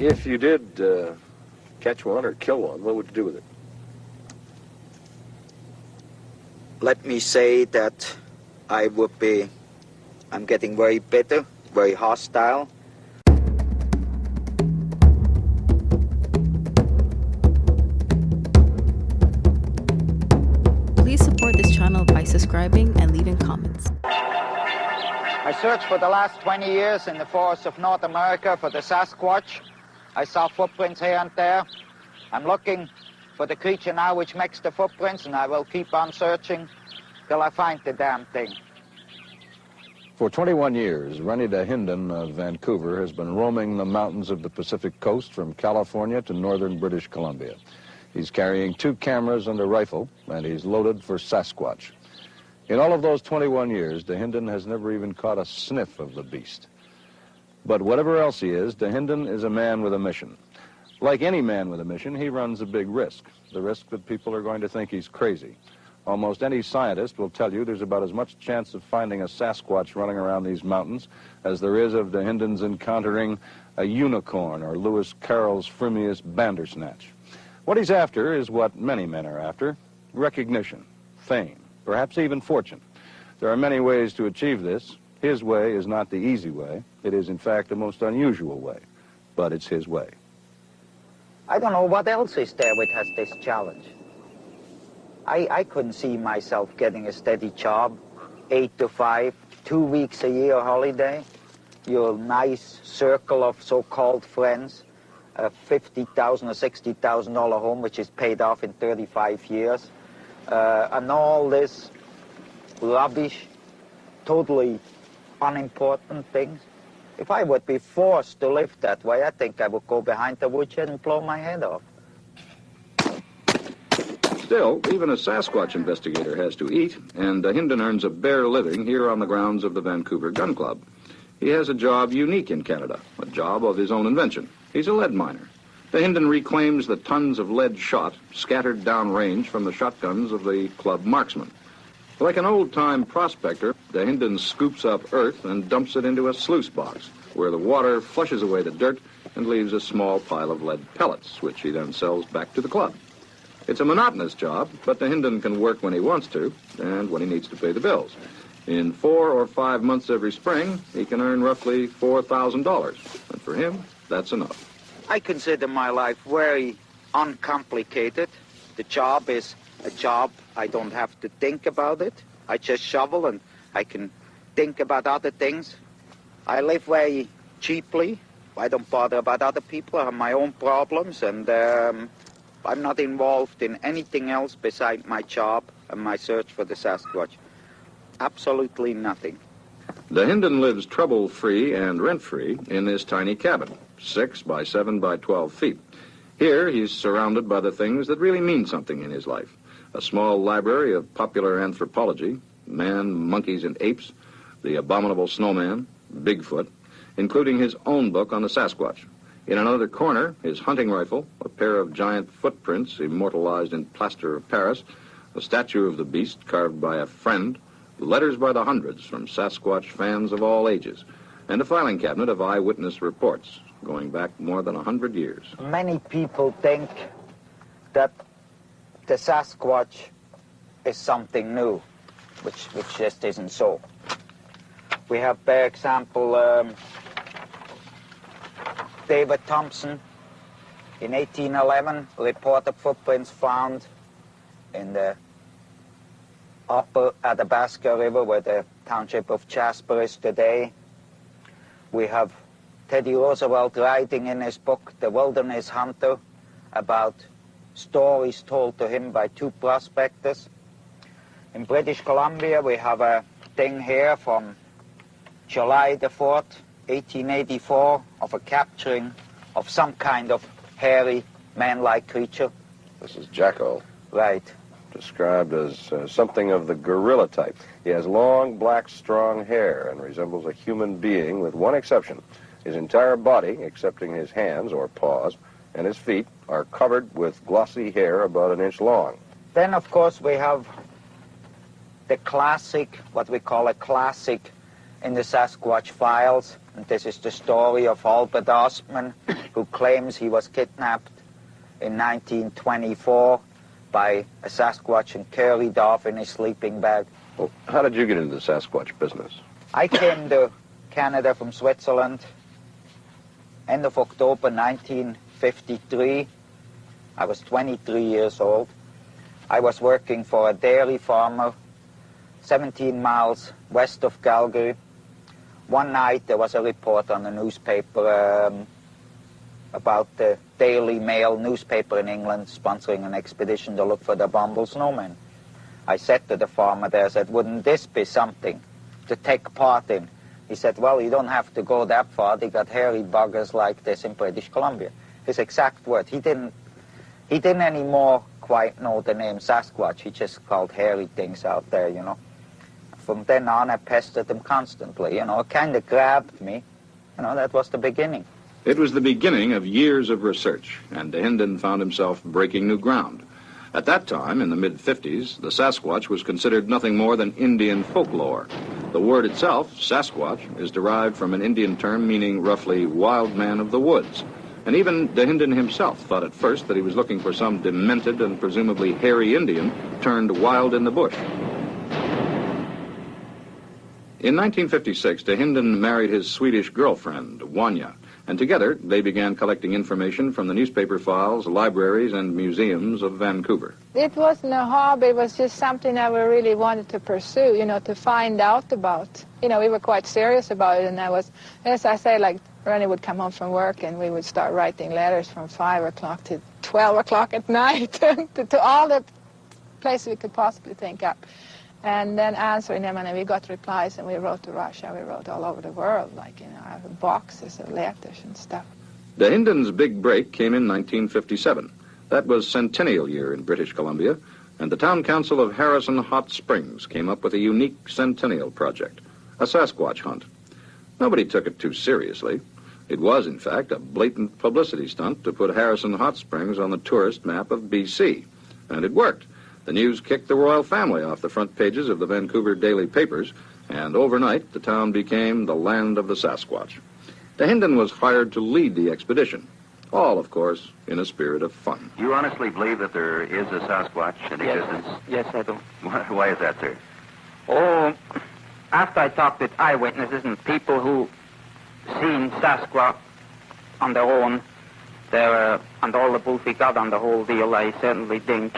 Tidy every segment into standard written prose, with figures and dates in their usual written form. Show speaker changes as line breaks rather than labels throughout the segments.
If you did catch one or kill one, what would you do with it?
Let me say that I'm getting very bitter, very hostile.
Please support this channel by subscribing and leaving comments.
I searched for the last 20 years in the forests of North America for the Sasquatch. I saw footprints here and there. I'm looking for the creature now which makes the footprints, and I will keep on searching till I find the damn thing.
For 21 years, Rene Dahinden of Vancouver has been roaming the mountains of the Pacific coast from California to northern British Columbia. He's carrying 2 cameras and a rifle, and he's loaded for Sasquatch. In all of those 21 years, Dahinden has never even caught a sniff of the beast. But whatever else he is, Dahinden is a man with a mission. Like any man with a mission, he runs a big risk, the risk that people are going to think he's crazy. Almost any scientist will tell you there's about as much chance of finding a Sasquatch running around these mountains as there is of Dahinden's encountering a unicorn or Lewis Carroll's frumious bandersnatch. What he's after is what many men are after: recognition, fame, perhaps even fortune. There are many ways to achieve this. His way is not the easy way. It is, in fact, the most unusual way, but it's his way.
I don't know what else is there which has this challenge. I couldn't see myself getting a steady job, 8 to 5, 2 weeks a year holiday, your nice circle of so-called friends, a $50,000 or $60,000 home which is paid off in 35 years, and all this rubbish, totally unimportant things. If I would be forced to live that way, I think I would go behind the woodshed and blow my head off.
Still, even a Sasquatch investigator has to eat, and Dahinden earns a bare living here on the grounds of the Vancouver Gun Club. He has a job unique in Canada, a job of his own invention. He's a lead miner. Dahinden reclaims the tons of lead shot scattered downrange from the shotguns of the club marksmen. Like an old-time prospector, Dahinden scoops up earth and dumps it into a sluice box, where the water flushes away the dirt and leaves a small pile of lead pellets, which he then sells back to the club. It's a monotonous job, but Dahinden can work when he wants to and when he needs to pay the bills. In 4 or 5 months every spring, he can earn roughly $4,000, and for him, that's enough.
I consider my life very uncomplicated. The job is a job. I don't have to think about it. I just shovel and I can think about other things. I live very cheaply. I don't bother about other people. I have my own problems, and I'm not involved in anything else beside my job and my search for the Sasquatch. Absolutely nothing.
Dahinden lives trouble-free and rent-free in this tiny cabin, 6 by 7 by 12 feet. Here, he's surrounded by the things that really mean something in his life. A small library of popular anthropology, man, monkeys, and apes, the abominable snowman, Bigfoot, including his own book on the Sasquatch. In another corner, his hunting rifle, a pair of giant footprints immortalized in plaster of Paris, a statue of the beast carved by a friend, letters by the hundreds from Sasquatch fans of all ages, and a filing cabinet of eyewitness reports going back more than 100 years.
Many people think that the Sasquatch is something new, which just isn't so. We have, for example, David Thompson in 1811 reported footprints found in the upper Athabasca River, where the township of Jasper is today. We have Teddy Roosevelt writing in his book, The Wilderness Hunter, about stories told to him by 2 prospectors. In British Columbia, we have a thing here from July the 4th, 1884, of a capturing of some kind of hairy, man-like creature.
This is Jacko.
Right.
Described as something of the gorilla type. He has long, black, strong hair and resembles a human being with one exception. His entire body, excepting his hands or paws, and his feet are covered with glossy hair about 1 inch long.
Then, of course, we have the classic, what we call a classic in the Sasquatch files, and this is the story of Albert Ostman, who claims he was kidnapped in 1924 by a Sasquatch and carried off in his sleeping bag.
Well, how did you get into the Sasquatch business?
I came to Canada from Switzerland end of October 1953. I was 23 years old. I was working for a dairy farmer 17 miles west of Calgary. One night there was a report on the newspaper about the Daily Mail newspaper in England sponsoring an expedition to look for the Bumble snowman. I said to the farmer there, I said, wouldn't this be something to take part in? He said, well, you don't have to go that far. They got hairy buggers like this in British Columbia. His exact word. He didn't anymore quite know the name Sasquatch. He just called hairy things out there, you know. From then on, I pestered him constantly, you know. It kind of grabbed me. You know, that was the beginning.
It was the beginning of years of research, and Dahinden found himself breaking new ground. At that time, in the mid-50s, the Sasquatch was considered nothing more than Indian folklore. The word itself, Sasquatch, is derived from an Indian term meaning roughly wild man of the woods. And even Dahinden himself thought at first that he was looking for some demented and presumably hairy Indian turned wild in the bush. In 1956, Dahinden married his Swedish girlfriend, Wanya, and together they began collecting information from the newspaper files, libraries, and museums of Vancouver.
It wasn't a hobby, it was just something that we really wanted to pursue, you know, to find out about. You know, we were quite serious about it, and I was, as I say, like, Rene would come home from work and we would start writing letters from 5 o'clock to 12 o'clock at night to all the places we could possibly think up. And then answering them, and then we got replies, and we wrote to Russia, we wrote all over the world, like, you know, boxes of letters and stuff.
Dahinden's big break came in 1957. That was Centennial Year in British Columbia, and the town council of Harrison Hot Springs came up with a unique centennial project, a Sasquatch hunt. Nobody took it too seriously. It was, in fact, a blatant publicity stunt to put Harrison Hot Springs on the tourist map of BC, and it worked. The news kicked the royal family off the front pages of the Vancouver daily papers, and overnight the town became the land of the Sasquatch. Dahinden was hired to lead the expedition, all, of course, in a spirit of fun.
You honestly believe that there is a Sasquatch in existence?
Yes, I do.
Why is that, sir?
Oh, after I talked with eyewitnesses and people who seen Sasquatch on their own, and all the proof we got on the whole deal, I certainly think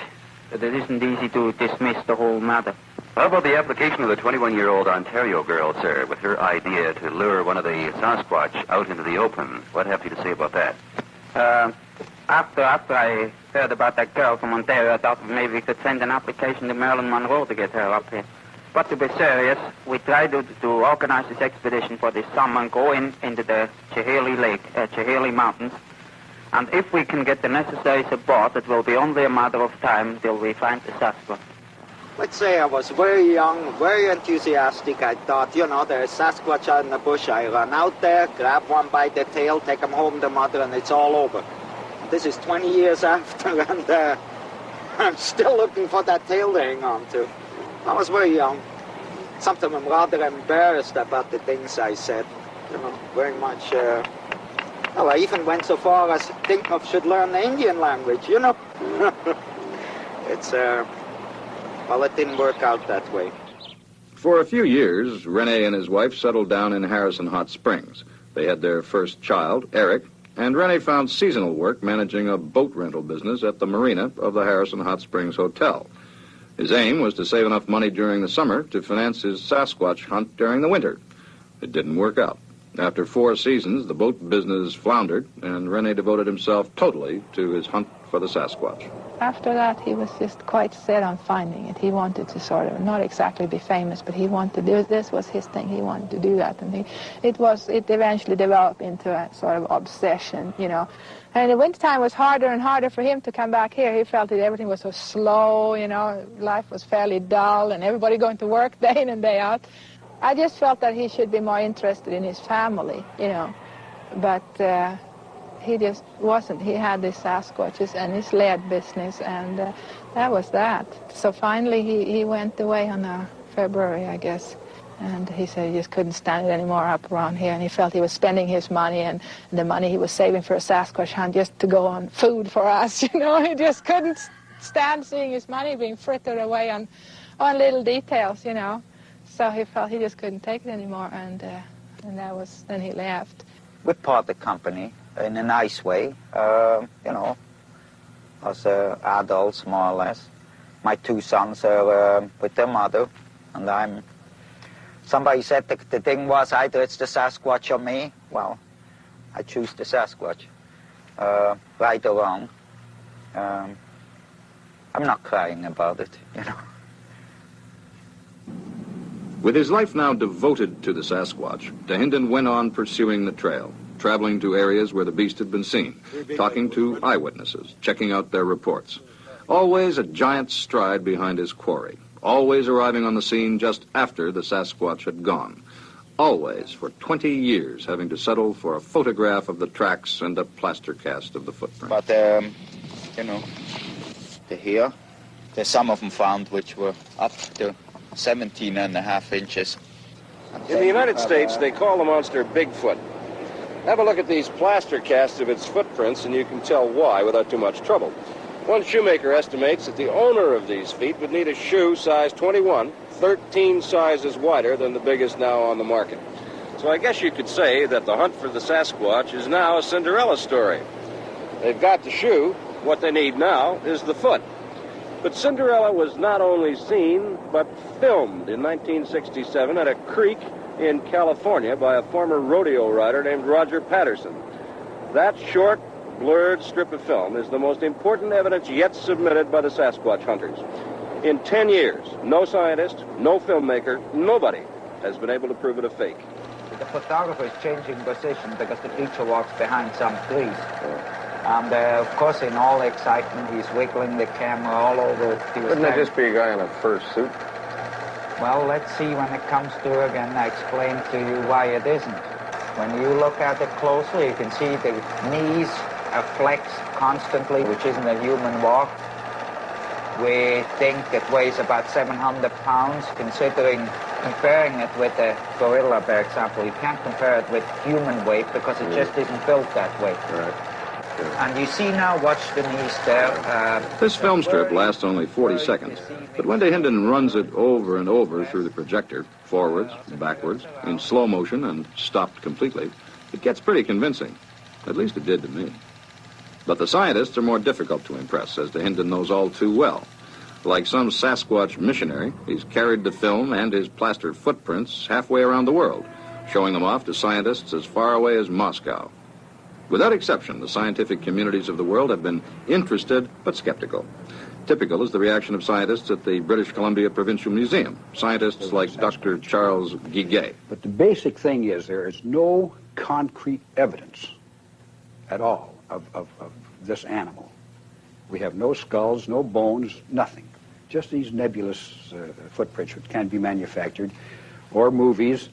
that it isn't easy to dismiss the whole matter.
How about the application of the 21-year-old Ontario girl, sir, with her idea to lure one of the Sasquatch out into the open? What have you to say about that?
After I heard about that girl from Ontario, I thought maybe we could send an application to Marilyn Monroe to get her up here. But to be serious, we tried to organize this expedition for this summer and go into the Chehalis Mountains. And if we can get the necessary support, it will be only a matter of time till we find the Sasquatch.
Let's say I was very young, very enthusiastic. I thought, you know, there's Sasquatch out in the bush. I run out there, grab one by the tail, take him home to mother, and it's all over. This is 20 years after, and I'm still looking for that tail to hang on to. I was very young. Sometimes I'm rather embarrassed about the things I said, you know, very much. Well, I even went so far as think of should learn the Indian language, you know. It's, well, it didn't work out that way.
For a few years, Rene and his wife settled down in Harrison Hot Springs. They had their first child, Eric, and Rene found seasonal work managing a boat rental business at the marina of the Harrison Hot Springs Hotel. His aim was to save enough money during the summer to finance his Sasquatch hunt during the winter. It didn't work out. After 4 seasons, the boat business floundered, and Rene devoted himself totally to his hunt for the Sasquatch.
After that, he was just quite set on finding it. He wanted to sort of, not exactly be famous, but he wanted to do, this was his thing. He wanted to do that, and it eventually developed into a sort of obsession, you know. And the wintertime was harder and harder for him to come back here. He felt that everything was so slow, you know, life was fairly dull, and everybody going to work day in and day out. I just felt that he should be more interested in his family, you know, but he just wasn't. He had his Sasquatches and his lead business, and that was that. So finally he went away on February, I guess, And he said he just couldn't stand it anymore up around here, and he felt he was spending his money and the money he was saving for a Sasquatch hunt just to go on food for us, you know. He just couldn't stand seeing his money being frittered away on little details, you know. So he felt he just couldn't take it anymore, and then he left.
We part the company in a nice way, you know, as adults, more or less. My two sons are with their mother, and somebody said the thing was either it's the Sasquatch or me. Well, I choose the Sasquatch, right or wrong. I'm not crying about it, you know.
With his life now devoted to the Sasquatch, Dahinden went on pursuing the trail, traveling to areas where the beast had been seen, talking to eyewitnesses, checking out their reports. Always a giant stride behind his quarry, always arriving on the scene just after the Sasquatch had gone. Always, for 20 years, having to settle for a photograph of the tracks and a plaster cast of the footprint.
But, you know, here, there's some of them found which were up to 17.5 inches.
In the United States, they call the monster Bigfoot. Have a look at these plaster casts of its footprints, and you can tell why without too much trouble. One shoemaker estimates that the owner of these feet would need a shoe size 21, 13 sizes wider than the biggest now on the market. So I guess you could say that the hunt for the Sasquatch is now a Cinderella story. They've got the shoe. What they need now is the foot. But Cinderella was not only seen, but filmed in 1967 at a creek in California by a former rodeo rider named Roger Patterson. That short, blurred strip of film is the most important evidence yet submitted by the Sasquatch hunters. In 10 years, no scientist, no filmmaker, nobody has been able to prove it a fake.
The photographer is changing position because the creature walks behind some trees. And, of course, in all excitement, he's wiggling the camera all over.
Wouldn't it just be a guy in a fur suit?
Well, let's see when it comes to it again. I explain to you why it isn't. When you look at it closely, you can see the knees are flexed constantly, which isn't a human walk. We think it weighs about 700 pounds, considering comparing it with a gorilla, for example. You can't compare it with human weight because it just isn't built that way.
Right.
And you see now, watch the knees there.
This film strip lasts only 40 seconds, but when Dahinden runs it over and over through the projector, forwards, backwards, in slow motion and stopped completely, it gets pretty convincing. At least it did to me. But the scientists are more difficult to impress, as Dahinden knows all too well. Like some Sasquatch missionary, he's carried the film and his plaster footprints halfway around the world, showing them off to scientists as far away as Moscow. Without exception, the scientific communities of the world have been interested but skeptical. Typical is the reaction of scientists at the British Columbia Provincial Museum, scientists like Dr. Charles Guiguet.
But the basic thing is there is no concrete evidence at all of this animal. We have no skulls, no bones, nothing. Just these nebulous footprints which can be manufactured, or movies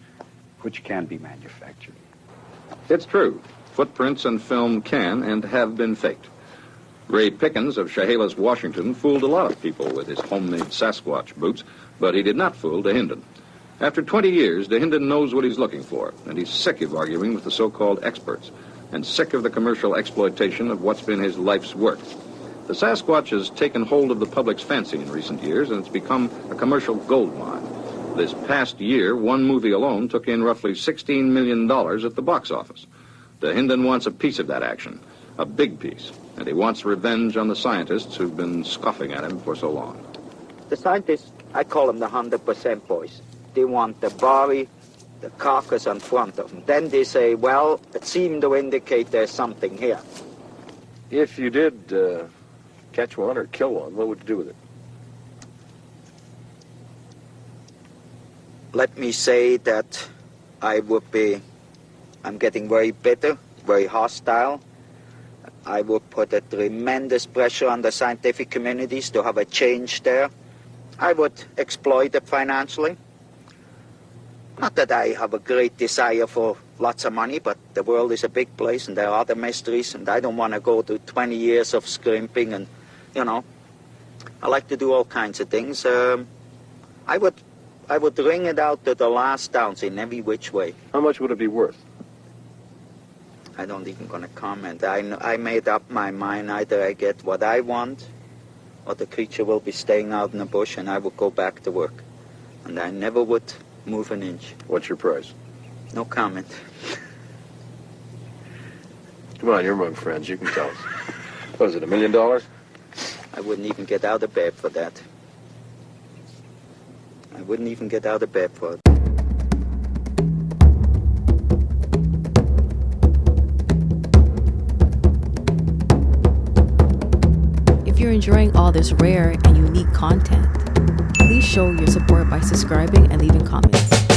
which can be manufactured.
It's true. Footprints and film can and have been faked. Ray Pickens of Chehalis, Washington, fooled a lot of people with his homemade Sasquatch boots, but he did not fool Dahinden. After 20 years, Dahinden knows what he's looking for, and he's sick of arguing with the so-called experts, and sick of the commercial exploitation of what's been his life's work. The Sasquatch has taken hold of the public's fancy in recent years, and it's become a commercial gold mine. This past year, one movie alone took in roughly $16 million at the box office. Dahinden wants a piece of that action, a big piece, and he wants revenge on the scientists who've been scoffing at him for so long.
The scientists, I call them the 100% boys. They want the body, the carcass in front of them. Then they say, well, it seemed to indicate there's something here.
If you did catch one or kill one, what would you do with it?
Let me say that I'm getting very bitter, very hostile. I would put a tremendous pressure on the scientific communities to have a change there. I would exploit it financially. Not that I have a great desire for lots of money, but the world is a big place and there are other mysteries, and I don't want to go to 20 years of scrimping and, I like to do all kinds of things. I would I would wring it out to the last ounce in every which way.
How much would it be worth?
I don't even gonna comment. I made up my mind. Either I get what I want, or the creature will be staying out in the bush, and I will go back to work. And I never would move an inch.
What's your price?
No comment.
Come on, you're among friends. You can tell us. What is it, $1 million?
I wouldn't even get out of bed for that. I wouldn't even get out of bed for it.
If you're enjoying all this rare and unique content, please show your support by subscribing and leaving comments.